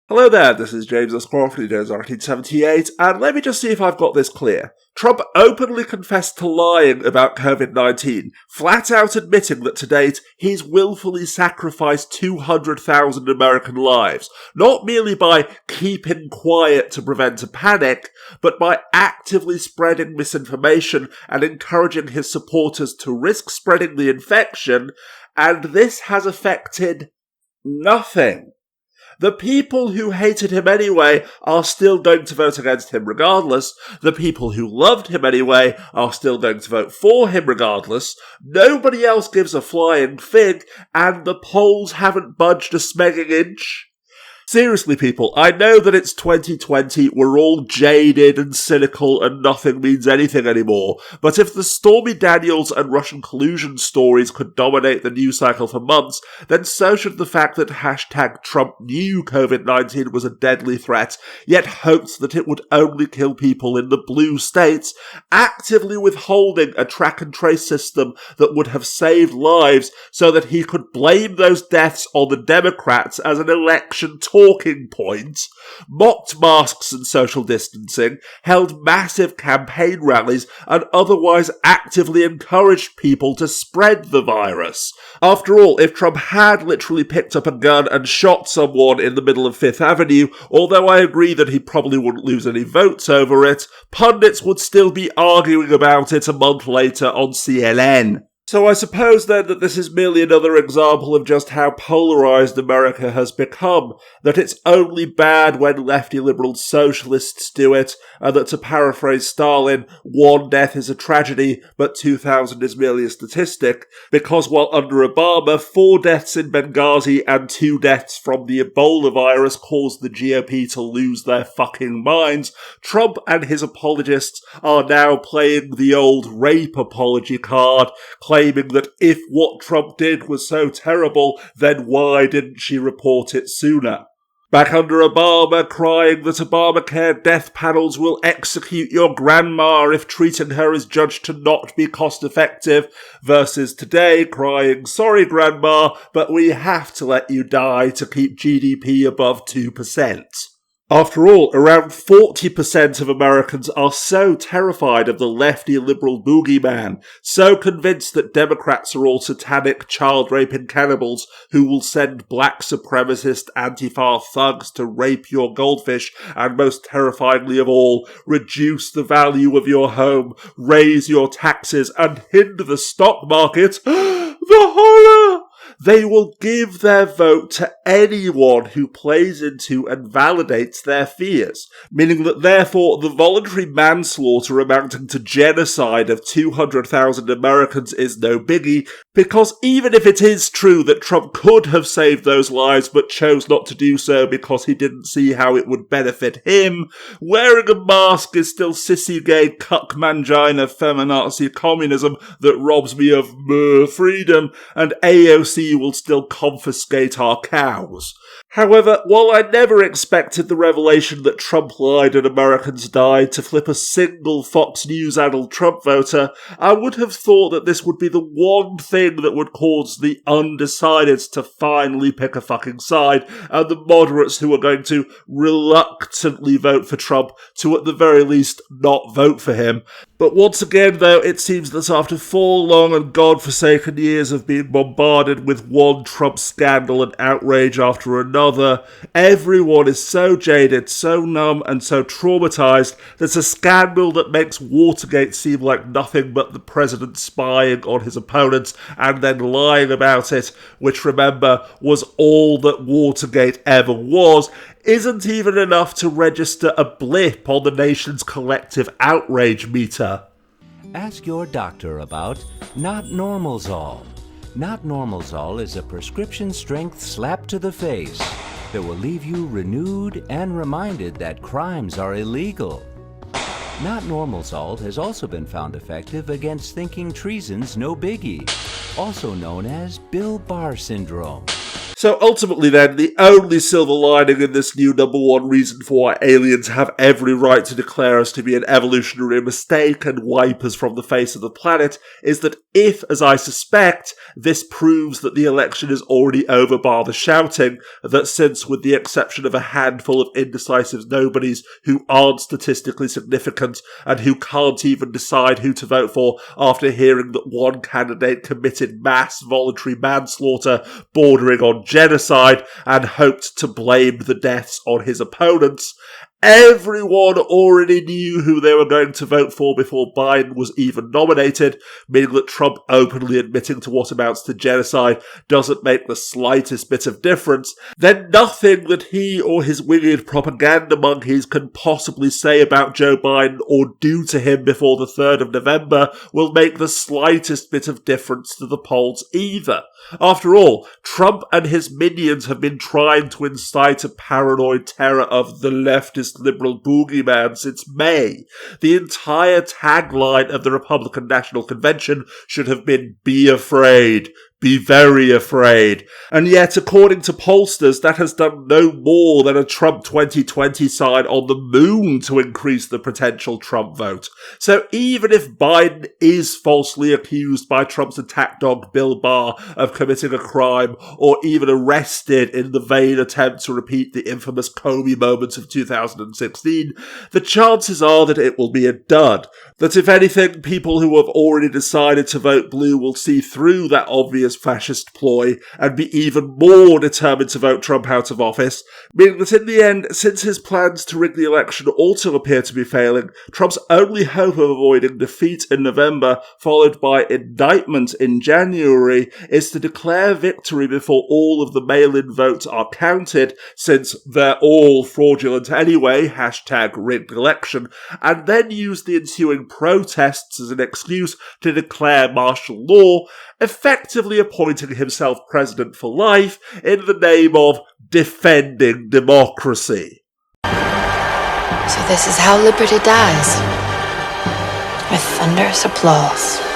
Hello there, this is James S. Crawford, knows 1978, and let me just see if I've got this clear. Trump openly confessed to lying about COVID-19, flat out admitting that to date he's willfully sacrificed 200,000 American lives, not merely by keeping quiet to prevent a panic, but by actively spreading misinformation and encouraging his supporters to risk spreading the infection, and this has affected nothing. The people who hated him anyway are still going to vote against him regardless. The people who loved him anyway are still going to vote for him regardless. Nobody else gives a flying fig, and the polls haven't budged a smegging inch. Seriously, people, I know that it's 2020, we're all jaded and cynical and nothing means anything anymore, but if the Stormy Daniels and Russian collusion stories could dominate the news cycle for months, then so should the fact that #Trump knew COVID-19 was a deadly threat, yet hoped that it would only kill people in the blue states, actively withholding a track and trace system that would have saved lives so that he could blame those deaths on the Democrats as an election talking point, mocked masks and social distancing, held massive campaign rallies, and otherwise actively encouraged people to spread the virus. After all, if Trump had literally picked up a gun and shot someone in the middle of Fifth Avenue, although I agree that he probably wouldn't lose any votes over it, pundits would still be arguing about it a month later on CNN. So I suppose then that this is merely another example of just how polarised America has become, that it's only bad when lefty liberal socialists do it, and that to paraphrase Stalin, one death is a tragedy, but 2,000 is merely a statistic, because while under Obama, 4 deaths in Benghazi and 2 deaths from the Ebola virus caused the GOP to lose their fucking minds, Trump and his apologists are now playing the old rape apology card, claiming that if what Trump did was so terrible, then why didn't she report it sooner? Back under Obama, crying that Obamacare death panels will execute your grandma if treating her is judged to not be cost-effective, versus today crying, sorry grandma, but we have to let you die to keep GDP above 2%. After all, around 40% of Americans are so terrified of the lefty liberal boogeyman, so convinced that Democrats are all satanic child-raping cannibals who will send black supremacist Antifa thugs to rape your goldfish and, most terrifyingly of all, reduce the value of your home, raise your taxes, and hinder the stock market. The horror! They will give their vote to anyone who plays into and validates their fears, meaning that therefore the voluntary manslaughter amounting to genocide of 200,000 Americans is no biggie, because even if it is true that Trump could have saved those lives but chose not to do so because he didn't see how it would benefit him, wearing a mask is still sissy gay cuck mangina feminazi communism that robs me of freedom, and AOC will still confiscate our cows. However, while I never expected the revelation that Trump lied and Americans died to flip a single Fox News adult Trump voter, I would have thought that this would be the one thing that would cause the undecided to finally pick a fucking side, and the moderates who are going to reluctantly vote for Trump to at the very least not vote for him. But once again, though, it seems that after 4 long and God-forsaken years of being bombarded with one Trump scandal and outrage after another, everyone is so jaded, so numb, and so traumatised that a scandal that makes Watergate seem like nothing but the president spying on his opponents and then lying about it, which, remember, was all that Watergate ever was, isn't even enough to register a blip on the nation's collective outrage meter. Ask your doctor about Not Normalzol. Not Normalzol is a prescription-strength slap to the face that will leave you renewed and reminded that crimes are illegal. Not Normalzol has also been found effective against thinking treason's no biggie, also known as Bill Barr syndrome. So ultimately then, the only silver lining in this new number one reason for why aliens have every right to declare us to be an evolutionary mistake and wipe us from the face of the planet is that if, as I suspect, this proves that the election is already over bar the shouting, that since, with the exception of a handful of indecisive nobodies who aren't statistically significant and who can't even decide who to vote for after hearing that one candidate committed mass voluntary manslaughter bordering on genocide and hoped to blame the deaths on his opponents, everyone already knew who they were going to vote for before Biden was even nominated, meaning that Trump openly admitting to what amounts to genocide doesn't make the slightest bit of difference, then nothing that he or his winged propaganda monkeys can possibly say about Joe Biden or do to him before the 3rd of November will make the slightest bit of difference to the polls either. After all, Trump and his minions have been trying to incite a paranoid terror of the leftist liberal boogeyman since May. The entire tagline of the Republican National Convention should have been "Be afraid. Be very afraid." And yet, according to pollsters, that has done no more than a Trump 2020 sign on the moon to increase the potential Trump vote. So even if Biden is falsely accused by Trump's attack dog Bill Barr of committing a crime, or even arrested in the vain attempt to repeat the infamous Comey moments of 2016, the chances are that it will be a dud. That if anything, people who have already decided to vote blue will see through that obvious fascist ploy and be even more determined to vote Trump out of office, meaning that in the end, since his plans to rig the election also appear to be failing, Trump's only hope of avoiding defeat in November, followed by indictment in January, is to declare victory before all of the mail-in votes are counted, since they're all fraudulent anyway, #rigged election, and then use the ensuing protests as an excuse to declare martial law, effectively appointing himself president for life in the name of defending democracy. So this is how liberty dies. With thunderous applause.